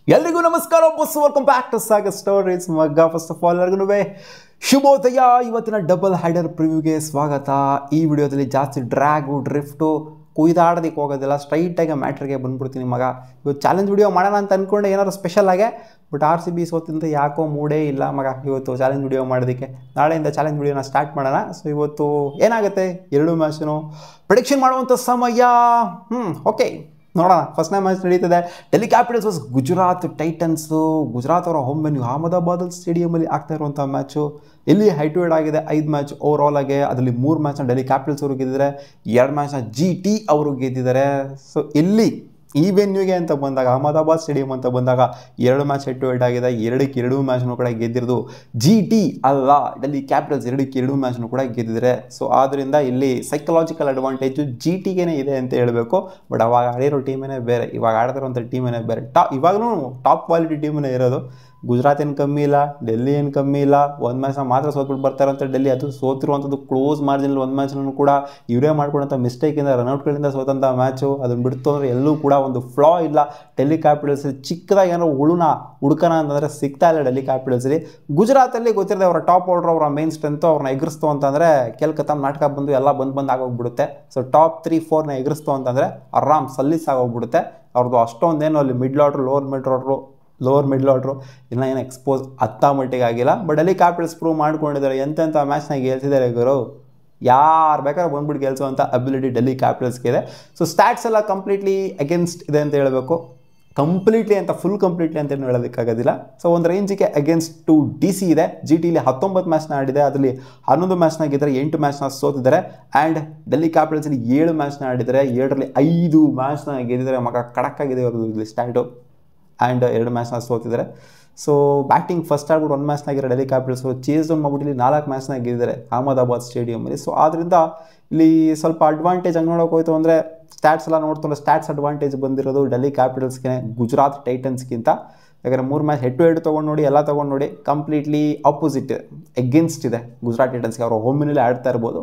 ಎಲ್ರಿಗೂ ನಮಸ್ಕಾರ boss welcome back to Sagar stories ಮಗ್ಗ. ಫಸ್ಟ್ ಆಫ್ ಆಲ್ ಎಲ್ಲರಿಗೂ ಶುಭೋದಯ. ಇವತ್ತಿನ ಡಬಲ್ ಹೈಡರ್ ಪ್ರಿವ್ಯೂಗೆ ಸ್ವಾಗತ. ಈ ವಿಡಿಯೋದಲ್ಲಿ ಜಾಸ್ತಿ ಡ್ರ್ಯಾಗು ಡ್ರಿಫ್ಟು ಕುಯ್ದಾಡೋದಕ್ಕೆ ಹೋಗೋದಿಲ್ಲ, ಸ್ಟ್ರೈಟಾಗಿ ಮ್ಯಾಟ್ರಿಗೆ ಬಂದ್ಬಿಡ್ತೀನಿ ಮಗ. ಇವತ್ತು ಚಾಲೆಂಜ್ ವಿಡಿಯೋ ಮಾಡೋಣ ಅಂತ ಅಂದ್ಕೊಂಡೆ, ಏನಾದ್ರು ಸ್ಪೆಷಲ್ ಆಗಿ. ಬಟ್ RCB ಸೋತಿಂದ ಯಾಕೋ ಮೂಡೇ ಇಲ್ಲ ಮಗ ಇವತ್ತು ಚಾಲೆಂಜ್ ವಿಡಿಯೋ ಮಾಡೋದಕ್ಕೆ. ನಾಳೆಯಿಂದ ಚಾಲೆಂಜ್ ವಿಡಿಯೋನ ಸ್ಟಾರ್ಟ್ ಮಾಡೋಣ. ಸೊ ಇವತ್ತು ಏನಾಗುತ್ತೆ, ಎರಡು ಮ್ಯಾಚನ್ನು ಪ್ರೆಡಿಕ್ಷನ್ ಮಾಡುವಂಥ ಸಮಯ. ಓಕೆ, ನೋಡೋಣ. ಫಸ್ಟ್ನೇ ಮ್ಯಾಚ್ ನಡೀತದೆ, ಡೆಲ್ಲಿ ಕ್ಯಾಪಿಟಲ್ಸ್ ವರ್ಸಸ್ ಗುಜರಾತ್ ಟೈಟನ್ಸು. ಗುಜರಾತ್ ಅವರ ಹೋಮ್ ವೆನ್ಯೂ ಅಹಮದಾಬಾದ್ ಸ್ಟೇಡಿಯಮಲ್ಲಿ ಆಗ್ತಾ ಇರುವಂಥ ಮ್ಯಾಚು. ಇಲ್ಲಿ ಹೈಡ್ ಟು ಹೆಡ್ ಆಗಿದೆ 5 ಮ್ಯಾಚ್ ಓವರ್ ಆಲ್ ಆಗಿ. ಅದರಲ್ಲಿ 3 ಮ್ಯಾಚ್ನ ಡೆಲ್ಲಿ ಕ್ಯಾಪಿಟಲ್ಸ್ ಅವರು ಗೆದ್ದಿದ್ದಾರೆ, 2 ಮ್ಯಾಚ್ನ GT ಅವರು ಗೆದ್ದಿದ್ದಾರೆ. ಸೊ ಇಲ್ಲಿ ಈ ವೆನ್ಯೂಗೆ ಅಂತ ಬಂದಾಗ, ಅಹಮದಾಬಾದ್ ಸ್ಟೇಡಿಯಂ ಅಂತ ಬಂದಾಗ 2 ಮ್ಯಾಚ್ ಹೆಡ್ ಟು ಹೆಡ್ ಆಗಿದೆ. 2 ಮ್ಯಾಚ್ನೂ ಕೂಡ ಗೆದ್ದಿರೋದು GT ಅಲ್ಲ, ಡೆಲ್ಲಿ ಕ್ಯಾಪಿಟಲ್ಸ್ 2 ಮ್ಯಾಚ್ನೂ ಕೂಡ ಗೆದ್ದಿದ್ದಾರೆ. ಸೊ ಆದ್ದರಿಂದ ಇಲ್ಲಿ ಸೈಕಲಾಜಿಕಲ್ ಅಡ್ವಾಂಟೇಜು GTಗೆ ಇದೆ ಅಂತ ಹೇಳಬೇಕು. ಬಟ್ ಅವಾಗ ಆಡಿರೋ ಟೀಮೇ ಬೇರೆ, ಇವಾಗ ಆಡ್ತಿರೋಂಥ ಟೀಮೇ ಬೇರೆ. ಇವಾಗಲೂ ಟಾಪ್ ಕ್ವಾಲಿಟಿ ಟೀಮೇ ಇರೋದು. ಗುಜರಾತ್ ಏನು ಕಮ್ಮಿ ಇಲ್ಲ, ಡೆಲ್ಲಿ ಏನು ಕಮ್ಮಿ ಇಲ್ಲ. 1 ಮ್ಯಾಚ್ನ ಮಾತ್ರ ಸೋತ್ಬಿಟ್ಟು ಬರ್ತಾರಂತ ಡೆಲ್ಲಿ. ಅದು ಸೋತಿರುವಂಥದ್ದು ಕ್ಲೋಸ್ ಮಾರ್ಜಿನಲ್ಲಿ 1 ಮ್ಯಾಚ್ನೂ ಕೂಡ ಇವರೇ ಮಾಡ್ಕೊಂಡಂಥ ಮಿಸ್ಟೇಕಿಂದ ರನ್ಔಟ್ಗಳಿಂದ ಸೋತಂಥ ಮ್ಯಾಚು. ಅದನ್ನು ಬಿಡ್ತು ಅಂದರೆ ಎಲ್ಲೂ ಕೂಡ ಒಂದು ಫ್ಲಾ ಇಲ್ಲ ಡೆಲ್ಲಿ ಕ್ಯಾಪಿಟಲ್ಸ್. ಚಿಕ್ಕದಾಗಿ ಏನೋ ಹುಡುಕನ ಅಂತಂದರೆ ಸಿಗ್ತಾ ಇಲ್ಲ ಡೆಲ್ಲಿ ಕ್ಯಾಪಿಟಲ್ಸಲ್ಲಿ. ಗುಜರಾತಲ್ಲಿ ಗೊತ್ತಿರದೆ ಅವರ ಟಾಪ್ ಆರ್ಡರ್, ಅವರ ಮೇನ್ ಸ್ಟ್ರೆಂತು ಅವ್ರನ್ನ ಎಗರಿಸ್ತು ಅಂತಂದರೆ ಕೇಳ್ಕತ್ತ ನಾಟಕ ಬಂದು ಎಲ್ಲ ಬಂದು ಆಗೋಗ್ಬಿಡುತ್ತೆ. ಸೊ ಟಾಪ್ 3-4ನ ಎಗರಿಸ್ತು ಅಂತಂದರೆ ಆರಾಮ್ ಸಲ್ಲಿಸಾಗೋಗ್ಬಿಡುತ್ತೆ. ಅವ್ರದ್ದು ಅಷ್ಟೊಂದೇನು ಅಲ್ಲಿ middle order lower middle order ಏನು ಎಕ್ಸ್ಪೋಸ್ ಹತ್ತ ಮಟ್ಟಿಗೆ ಆಗಿಲ್ಲ. ಬಟ್ ಡೆಲ್ಲಿ ಕ್ಯಾಪಿಟಲ್ಸ್ ಪ್ರೂವ್ ಮಾಡ್ಕೊಂಡಿದ್ದಾರೆ, ಎಂತೆಂಥ ಮ್ಯಾಚ್ನಾಗ ಗೆಲ್ಸಿದ್ದಾರೆ ಗುರು. ಯಾರು ಬೇಕಾದ್ರೆ ಬಂದ್ಬಿಟ್ಟು ಗೆಲ್ಸುವಂಥ ಅಬಿಲಿಟಿ ಡೆಲ್ಲಿ ಕ್ಯಾಪಿಟಲ್ಸ್ಗೆ ಇದೆ. ಸೊ ಸ್ಟ್ಯಾಟ್ಸ್ ಎಲ್ಲ ಕಂಪ್ಲೀಟ್ಲಿ ಅಗೇನ್ಸ್ಟ್ ಇದೆ ಅಂತ ಹೇಳಬೇಕು. ಕಂಪ್ಲೀಟ್ಲಿ ಅಂತ ಫುಲ್ ಕಂಪ್ಲೀಟ್ಲಿ ಅಂತ ಏನು ಹೇಳೋದಕ್ಕಾಗೋದಿಲ್ಲ. ಸೊ ಒಂದು ರೇಂಜಿಗೆ ಅಗೇನ್ಸ್ಟ್ ಟು DC ಇದೆ. GTಲಿ 19 ಮ್ಯಾಚ್ನ ಆಡಿದೆ, ಅದರಲ್ಲಿ 11 ಮ್ಯಾಚ್ನ ಗೆದ್ದರೆ, 8 ಮ್ಯಾಚ್ನ ಸೋತಿದ್ದಾರೆ. ಆ್ಯಂಡ್ ಡೆಲ್ಲಿ ಕ್ಯಾಪಿಟಲ್ಸಲ್ಲಿ 7 ಮ್ಯಾಚ್ನ ಆಡಿದ್ದಾರೆ, 7ರಲ್ಲಿ 5 ಮ್ಯಾಚ್ನ ಗೆದ್ದಿದ್ದಾರೆ ಮಗ. ಕಡಕ್ಕಾಗಿದೆ ಅವ್ರದ್ದು ಇಲ್ಲಿ ಸ್ಟ್ಯಾಟು. ಆ್ಯಂಡ್ 2 ಮ್ಯಾಚ್ನ ಸೋತಿದ್ದಾರೆ. ಸೊ ಬ್ಯಾಟಿಂಗ್ ಫಸ್ಟ್ ಆಡ್ಬಿಟ್ಟು 1 ಮ್ಯಾಚ್ನಾಗಿರೋ ಡೆಲ್ಲಿ ಕ್ಯಾಪಿಟಲ್ಸು ಚೇಸ್ ಡೌನ್ ಮಾಡ್ಬಿಟ್ಟು ಇಲ್ಲಿ 4 ಮ್ಯಾಚ್ನ ಗೆದ್ದಿದ್ದಾರೆ ಅಹಮದಾಬಾದ್ ಸ್ಟೇಡಿಯಮಲ್ಲಿ. ಸೊ ಆದ್ದರಿಂದ ಇಲ್ಲಿ ಸ್ವಲ್ಪ ಅಡ್ವಾಂಟೇಜ್ ಹಂಗೆ ನೋಡೋಕೆ ಹೋಯ್ತು ಅಂದರೆ, ಸ್ಟ್ಯಾಟ್ಸ್ ಎಲ್ಲ ನೋಡ್ತಾರೆ, ಸ್ಟ್ಯಾಟ್ಸ್ ಅಡ್ವಾಂಟೇಜ್ ಬಂದಿರೋದು ಡೆಲ್ಲಿ ಕ್ಯಾಪಿಟಲ್ಸ್ಗೆ ಗುಜರಾತ್ ಟೈಟನ್ಸ್ಗಿಂತ. ಯಾಕಂದರೆ 3 ಮ್ಯಾಚ್ ಹೆಡ್ ಟು ಹೆಡ್ ತೊಗೊಂಡು ನೋಡಿ, ಎಲ್ಲ ತೊಗೊಂಡು ನೋಡಿ, ಕಂಪ್ಲೀಟ್ಲಿ ಆಪೋಸಿಟ್ ಎಗೇನ್ಸ್ಟ್ ಇದೆ ಗುಜರಾತ್ ಟೈಟನ್ಸ್ಗೆ. ಅವರು ಹೋಮಿನಲ್ಲಿ ಆಡ್ತಾ ಇರ್ಬೋದು.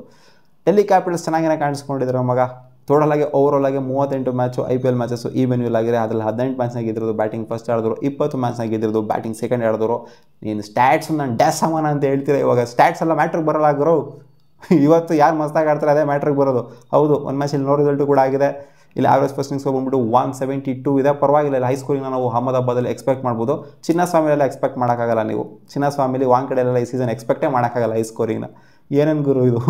ಡೆಲ್ಲಿ ಕ್ಯಾಪಿಟಲ್ಸ್ ಚೆನ್ನಾಗೇ ಕಾಣಿಸ್ಕೊಂಡಿದ್ದಾರೆ ಮಗ. ಟೋಟಲ್ ಆಗಿ ಓವರಾಲ್ ಆಗಿ 38 ಮ್ಯಾಚು IPL ಮ್ಯಾಚಸ್ಸು ಈ ವೆನ್ಯೂಲ್ ಆಗಿದೆ. ಅದರಲ್ಲಿ 18 ಮ್ಯಾಚ್ನಾಗ ಗೆದ್ದಿರೋದು ಬ್ಯಾಟಿಂಗ್ ಫಸ್ಟ್ ಆಡಿದ್ರು, 20 ಮ್ಯಾಚ್ನಾಗ ಗೆದ್ದಿರೋದು ಬ್ಯಾಟಿಂಗ್ ಸೆಕೆಂಡ್ ಆಡಿದ್ರು. ನೀನು ಸ್ಟ್ಯಾಟ್ಸ್ ನಾನು ಡ್ಯಾಸ್ ಸಮಾನ ಅಂತ ಹೇಳ್ತೀರ. ಇವಾಗ ಸ್ಟ್ಯಾಟ್ಸ್ ಎಲ್ಲ ಮ್ಯಾಟ್ರಿಗೆ ಬರೋಲ್ಲ ಗುರು. ಇವತ್ತು ಯಾರು ಮಸ್ತಾಗಿ ಆಡ್ತಾರೆ ಅದೇ ಮ್ಯಾಟ್ರಿಗೆ ಬರೋದು. ಹೌದು, 1 ಮ್ಯಾಚಲ್ಲಿ ನೋ ರಿಸಲ್ಟು ಕೂಡ ಆಗಿದೆ. ಇಲ್ಲಿ ಆವ್ರೇಜ್ ಫಸ್ಟಿಂಗ್ಸ್ ಬಂದ್ಬಿಟ್ಟು 172 ಇದೆ, ಪರವಾಗಿಲ್ಲ. ಇಲ್ಲಿ ಹೈಸ್ಕೋರಿಂಗ್ನ ನಾವು ಅಹಮದಾಬಾದಲ್ಲಿ ಎಕ್ಸ್ಪೆಕ್ಟ್ ಮಾಡ್ಬೋದು. ಚಿನ್ನಸ್ವಾಮಿಲೆಲ್ಲ ಎಕ್ಸ್ಪೆಕ್ಟ್ ಮಾಡೋಕ್ಕಾಗಲ್ಲ ನೀವು. ಚಿನ್ನಸ್ವಾಮಿಲಿ ವಾಂಕಡೆಲ್ಲ ಈ ಸೀಸನ್ ಎಕ್ಸ್ಪೆಕ್ಟೇ ಮಾಡೋಕ್ಕಾಗಲ್ಲ ಹೈಸ್ಕೋರಿಂಗ್ನ. ಏನೇನು ಗುರು ಇದು,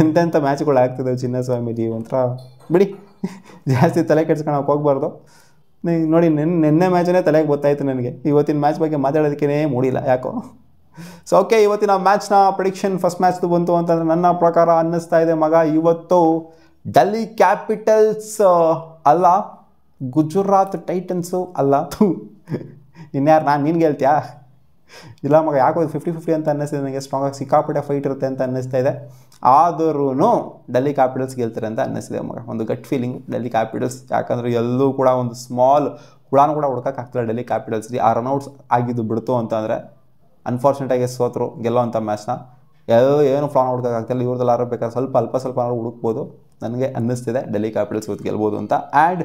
ಎಂತೆಂಥ ಮ್ಯಾಚ್ಗಳು ಆಗ್ತಿದೆ ಚಿನ್ನಸ್ವಾಮಿಲಿ. ಒಂಥರ ಬಿಡಿ, ಜಾಸ್ತಿ ತಲೆ ಕೆಡ್ಸ್ಕೊಳಕ್ಕೆ ಹೋಗ್ಬಾರ್ದು. ನೋಡಿ, ನಿನ್ನೆ ಮ್ಯಾಚನೇ ತಲೆಗೆ ಗೊತ್ತಾಯಿತು ನನಗೆ. ಇವತ್ತಿನ ಮ್ಯಾಚ್ ಬಗ್ಗೆ ಮಾತಾಡೋದಕ್ಕೇ ಮೂಡಿಲ್ಲ ಯಾಕೋ. ಸೊ ಓಕೆ, ಇವತ್ತಿನ ಮ್ಯಾಚ್ನ ಪ್ರೆಡಿಕ್ಷನ್ ಫಸ್ಟ್ ಮ್ಯಾಚ್ದು ಬಂತು ಅಂತಂದರೆ ನನ್ನ ಪ್ರಕಾರ ಅನ್ನಿಸ್ತಾ ಇದೆ ಮಗ, ಇವತ್ತು ಡೆಲ್ಲಿ ಕ್ಯಾಪಿಟಲ್ಸ್ ಅಲ್ಲ, ಗುಜರಾತ್ ಟೈಟನ್ಸು ಅಲ್ಲ. ಇನ್ಯಾರು ನೀನು ಗೆಲ್ತೀಯಾ? ಇಲ್ಲ ಮಗ, ಯಾಕೋ 50-50 ಅಂತ ಅನ್ನಿಸ್ತಿದೆ ನನಗೆ. ಸ್ಟ್ರಾಂಗಾಗಿ ಸಿಕ್ಕಾಪಟ್ಟೆ ಫೈಟ್ ಇರುತ್ತೆ ಅಂತ ಅನ್ನಿಸ್ತಾ ಇದೆ. ಆದರೂ ಡೆಲ್ಲಿ ಕ್ಯಾಪಿಟಲ್ಸ್ ಗೆಲ್ತಾರೆ ಅಂತ ಅನ್ನಿಸ್ತಿದೆ ಮಗ. ಒಂದು ಗಟ್ ಫೀಲಿಂಗ್ ಡೆಲ್ಲಿ ಕ್ಯಾಪಿಟಲ್ಸ್. ಯಾಕಂದರೆ ಎಲ್ಲೂ ಕೂಡ ಒಂದು ಸ್ಮಾಲ್ ಹುಳಾನು ಕೂಡ ಹುಡ್ಕೋಕ್ಕಾಗ್ತಿಲ್ಲ ಡೆಲ್ಲಿ ಕ್ಯಾಪಿಟಲ್ಸ್ಗೆ. ಆ ರನ್ಔಟ್ಸ್ ಆಗಿದ್ದು ಬಿಡ್ತು ಅಂತಂದರೆ ಅನ್ಫಾರ್ಚುನೇಟಾಗಿ ಸೋತರು ಗೆಲ್ಲೋವಂಥ ಮ್ಯಾಚ್ನ. ಏನು ಫ್ಲಾನ್ ಹುಡ್ಕೋಕ್ಕಾಗ್ತಿಲ್ಲ. ಇವ್ರದ್ದೆಲ್ಲ ಆರೋ ಬೇಕಾದ್ರೆ ಸ್ವಲ್ಪ ಹುಡುಕ್ಬೋದು. ನನಗೆ ಅನ್ನಿಸ್ತಿದೆ ಡೆಲ್ಲಿ ಕ್ಯಾಪಿಟಲ್ಸ್ ಇವತ್ತು ಗೆಲ್ಬೋದು ಅಂತ. ಆ್ಯಂಡ್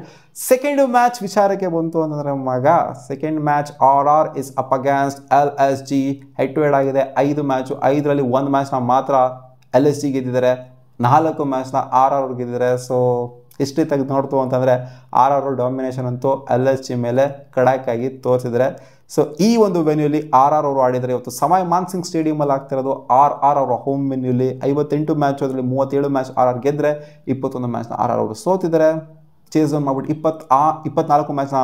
ಸೆಕೆಂಡ್ ಮ್ಯಾಚ್ ವಿಚಾರಕ್ಕೆ ಬಂತು ಅಂತಂದರೆ ಮಗ, second match RR is up against LSG. Head to head ಆಗಿದೆ 5 ಮ್ಯಾಚು, 5ರಲ್ಲಿ 1 ಮ್ಯಾಚ್ನ ಮಾತ್ರ LSG ಗೆದ್ದಿದ್ದಾರೆ, 4 ಮ್ಯಾಚ್ನ RR ಗೆದ್ದಿದ್ದಾರೆ. ಸೊ ಹಿಸ್ಟ್ರಿ ತೆಗೆದು ನೋಡ್ತು ಅಂತಂದರೆ RR ಡಾಮಿನೇಷನ್ ಅಂತೂ LSG ಮೇಲೆ ಖಡಕ್ಕಾಗಿ ತೋರಿಸಿದರೆ. ಸೊ ಈ ಒಂದು ವೆನ್ಯೂಲಿ RR ಅವರು ಆಡಿದರೆ. ಇವತ್ತು ಸವಾಯ್ ಮಾನ್ಸಿಂಗ್ ಸ್ಟೇಡಿಯಮಲ್ಲಿ ಆಗ್ತಿರೋದು. RR ಅವರ ಹೋಮ್ ವೆನ್ಯೂಲಿ 58 ಮ್ಯಾಚು, ಅದರಲ್ಲಿ 37 ಮ್ಯಾಚ್ RR ಗೆದ್ದರೆ, 21 ಮ್ಯಾಚ್ನ RR ಅವರು ಸೋತಿದ್ದಾರೆ. ಚೇಸ್ ಡೌನ್ ಮಾಡ್ಬಿಟ್ಟು 24 ಮ್ಯಾಚ್ನ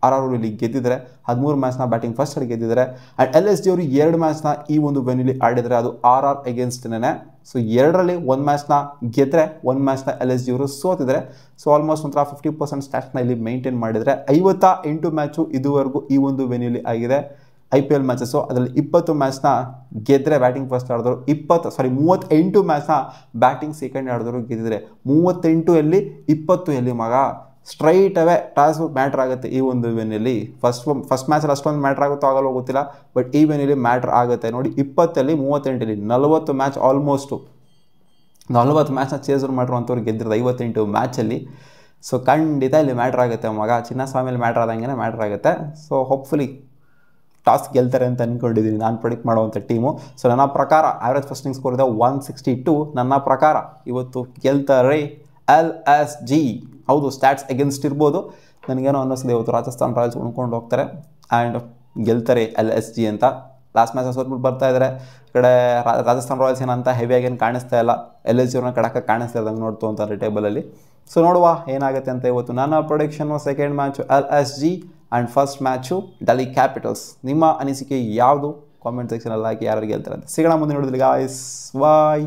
RR ಅವರು ಇಲ್ಲಿ ಗೆದ್ದಿದ್ದಾರೆ, 13 ಮ್ಯಾಚ್ನ ಬ್ಯಾಟಿಂಗ್ ಫಸ್ಟ್ ಆಡಿ ಗೆದ್ದಿದ್ದಾರೆ. ಆ್ಯಂಡ್ LSG ಅವರು 2 ಮ್ಯಾಚ್ನ ಈ ಒಂದು ವೆನ್ಯೂಲಿ ಆಡಿದರೆ, ಅದು RR ಅಗೇನ್ಸ್ಟ್ನೇ. ಸೊ 2ರಲ್ಲಿ 1 ಮ್ಯಾಚ್ನ ಗೆದ್ದರೆ, 1 ಮ್ಯಾಚ್ನ LSG ಅವರು ಸೋತಿದ್ದಾರೆ. ಸೊ ಆಲ್ಮೋಸ್ಟ್ ಒಂಥರ 50% ಸ್ಟ್ಯಾಟ್ಸ್ನ ಇಲ್ಲಿ ಮೇಂಟೈನ್ ಮಾಡಿದರೆ. 58 ಮ್ಯಾಚು ಇದುವರೆಗೂ ಈ ಒಂದು ವೆನ್ಯೂಲಿ ಆಗಿದೆ IPL ಮ್ಯಾಚಸ್ಸು. ಅದರಲ್ಲಿ 20 ಮ್ಯಾಚ್ನ ಗೆದ್ದರೆ ಬ್ಯಾಟಿಂಗ್ ಫಸ್ಟ್ ಆಡಿದ್ರು, 38 ಮ್ಯಾಚ್ನ ಬ್ಯಾಟಿಂಗ್ ಸೆಕೆಂಡ್ ಆಡಿದ್ರು ಗೆದ್ದಿದ್ದಾರೆ. 38 20 ಮಗ. ಸ್ಟ್ರೈಟ್ ಅವೇ ಟಾಸ್ ಮ್ಯಾಟ್ರ್ ಆಗುತ್ತೆ ಈ ಒಂದು ವೆನ್ಯೂಲಿ. ಫಸ್ಟ್ ಮ್ಯಾಚಲ್ಲಿ ಅಷ್ಟೊಂದು ಮ್ಯಾಟ್ರ್ ಆಗುತ್ತೋ ಆಗಲ್ಲ ಗೊತ್ತಿಲ್ಲ, ಬಟ್ ಈ ವೆನ್ಯೂಲಿ ಮ್ಯಾಟ್ರ್ ಆಗುತ್ತೆ. ನೋಡಿ, 20 38 40 ಮ್ಯಾಚ್, ಆಲ್ಮೋಸ್ಟು 40 ಮ್ಯಾಚ್ನ ಚೇಸ್ ಮಾಡಿರುವಂಥವ್ರು ಗೆದ್ದಿರೋದು 58 ಮ್ಯಾಚಲ್ಲಿ. ಸೊ ಖಂಡಿತ ಇಲ್ಲಿ ಮ್ಯಾಟ್ರ್ ಆಗುತ್ತೆ ಮಗ, ಚಿನ್ನಸ್ವಾಮಿಲಿ ಮ್ಯಾಟ್ರ್ ಆದಂಗೆ ಮ್ಯಾಟ್ರ್ ಆಗುತ್ತೆ. ಸೊ ಹೋಪ್ಫುಲಿ ಟಾಸ್ ಗೆಲ್ತಾರೆ ಅಂತ ಅಂದ್ಕೊಂಡಿದ್ದೀನಿ ನಾನು ಪ್ರೆಡಿಕ್ಟ್ ಮಾಡುವಂಥ ಟೀಮು. ಸೊ ನನ್ನ ಪ್ರಕಾರ ಆ್ಯಾವ್ರೇಜ್ ಫಸ್ಟಿಂಗ್ ಸ್ಕೋರ್ ಇದೆ 162. ನನ್ನ ಪ್ರಕಾರ ಇವತ್ತು ಗೆಲ್ತಾರೆ LSG. ಹೌದು, ಸ್ಟ್ಯಾಟ್ಸ್ ಅಗೇನ್ಸ್ಟ್ ಇರ್ಬೋದು, ನನಗೇನೋ ಅನ್ನಿಸ್ದೆ ಇವತ್ತು ರಾಜಸ್ಥಾನ್ ರಾಯಲ್ಸ್ ಉಣ್ಕೊಂಡು ಹೋಗ್ತಾರೆ ಆ್ಯಂಡ್ ಗೆಲ್ತಾರೆ LSG ಅಂತ. ಲಾಸ್ಟ್ ಮ್ಯಾಚ್ ಸೋತ್ಬಿಟ್ಟು ಬರ್ತಾ ಇದ್ದಾರೆ. ಈ ಕಡೆ ರಾಜಸ್ಥಾನ್ ರಾಯಲ್ಸ್ ಏನಂತ ಹೆವಿಯಾಗೇನು ಕಾಣಿಸ್ತಾ ಇಲ್ಲ, LSG ಅವ್ರನ್ನ ಕಡಕ್ಕೆ ಕಾಣಿಸ್ತಾ ಇದ್ದಂಗೆ ನೋಡ್ತು ಅಂತಾರೆ ಟೇಬಲಲ್ಲಿ. ಸೊ ನೋಡುವ ಏನಾಗುತ್ತೆ ಅಂತ ಇವತ್ತು. ನನ್ನ prediction second match LSG and first match Delhi Capitals. ನಿಮ್ಮ ಅನಿಸಿಕೆ ಯಾವುದು? ಕಾಮೆಂಟ್ ಸೆಕ್ಷನಲ್ಲಿ ಹಾಕಿ ಯಾರು ಗೆಲ್ತಾರೆ ಅಂತ. ಸಿಗೋಣ ಮುಂದೆ ನೋಡಿದ್ರಿ ಗಾಯ್ಸ್, ಬಾಯ್.